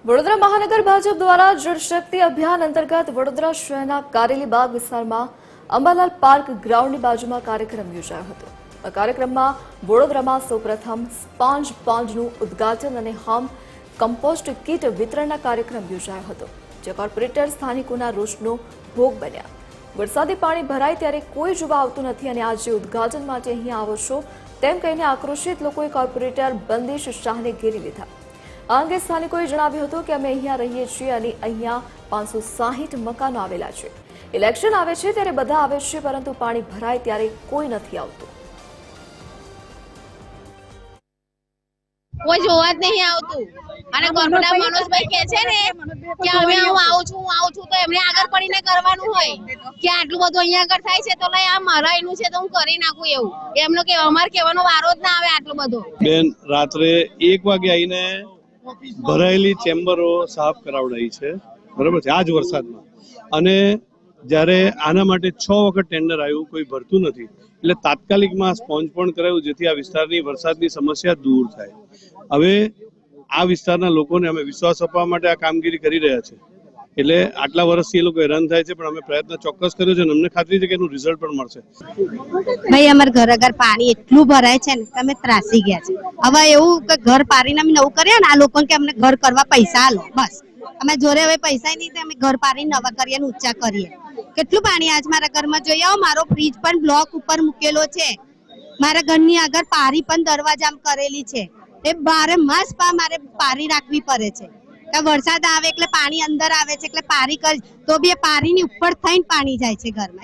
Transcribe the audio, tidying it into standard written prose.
વડોદરા મહાનગર ભાજપ દ્વારા જળ શક્તિ અભિયાન અંતર્ગત વડોદરા શહેરના કારેલીબાગ વિસ્તારમાં અંબાલાલ પાર્ક ગ્રાઉન્ડની બાજુમાં કાર્યક્રમ યોજાયો હતો। આ કાર્યક્રમમાં વડોદરામાં સૌપ્રથમ સ્પોન્જ પોન્ડનું ઉદ્ઘાટન અને હોમ કમ્પોસ્ટ કીટ વિતરણના કાર્યક્રમ યોજાયો હતો, જે કોર્પોરેટર સ્થાનિકોના રોષનો ભોગ બન્યા। વરસાદી પાણી ભરાય ત્યારે કોઈ જોવા આવતું નથી અને આજે ઉદ્ઘાટન માટે અહીં આવો છો તેમ કહીને આક્રોશિત લોકોએ કોર્પોરેટર બંદીશ શાહને ઘેરી લીધા। આ અંગે સ્થાનિકોએ જણાવ્યું હતું કે અમે અહીંયા રહીએ છીએ અને અહીંયા 560 મકાનો આવેલા છે। ઇલેક્શન આવે છે ત્યારે બધા આવે છે, પરંતુ પાણી ભરાય ત્યારે કોઈ નથી આવતું। કોઈ જોવા જ નહીં આવતું અને કોર્પોરેટર મનોજભાઈ કહે છે ને કે અમે હું આવું છું તો એમને આગળ પડીને કરવાનું હોય કે આટલું બધું અહીંયા આગળ થાય છે તો લઈ આ મરાયનું છે તો હું કરી નાખું, એવું એમનો કે અમાર કહેવાનો વારો જ ના આવે। આટલું બધું બેન રાત્રે 1 વાગે આવીને ભરાયેલી ચેમ્બરો સાફ કરાવડાવી છે, બરાબર છે, આજ વરસાદમાં। અને જ્યારે આના માટે 6 વખત ટેન્ડર આવ્યું, કોઈ ભરતું નથી, એટલે તાત્કાલિકમાં સ્પોન્જ પણ કરાયું જેથી આ વિસ્તારની વરસાદની સમસ્યા દૂર થાય। હવે આ વિસ્તારના લોકોને અમે વિશ્વાસ અપાવવા માટે આ કામગીરી કરી રહ્યા છે, એટલે આટલા વર્ષથી એ લોકો હેરાન થાય છે, પણ અમે પ્રયત્ન ચોક્કસ કર્યો છે અને અમને ખાતરી છે કે એનું રિઝલ્ટ પણ મળશે। ભાઈ અમાર ઘર આગળ પાણી એટલું ભરાય છે ને તમે ત્રાસી ગયા છે। હવે એવું કે ઘર પાડીને અમે નવું કરીએ ને આ લોકોને કે અમને ઘર કરવા પૈસા આલો, બસ અમે જોડે હવે પૈસા નહીં અમે ઘર પાડીને નવા કરીએ ને ઊંચા કરીએ। કેટલું પાણી આજ મારા ઘરમાં જોઈએ, મારો ફ્રીજ પણ બ્લોક ઉપર મૂકેલો છે, મારા ઘરની આગળ પારી પણ દરવાજામાં કરેલી છે, એ 12 માસ મારે પારી રાખવી પડે છે કે વરસાદ આવે એટલે પાણી અંદર આવે છે એટલે પારી કરી તો બી પારીની ઉપર થઈને પાણી જાય છે ઘરમાં।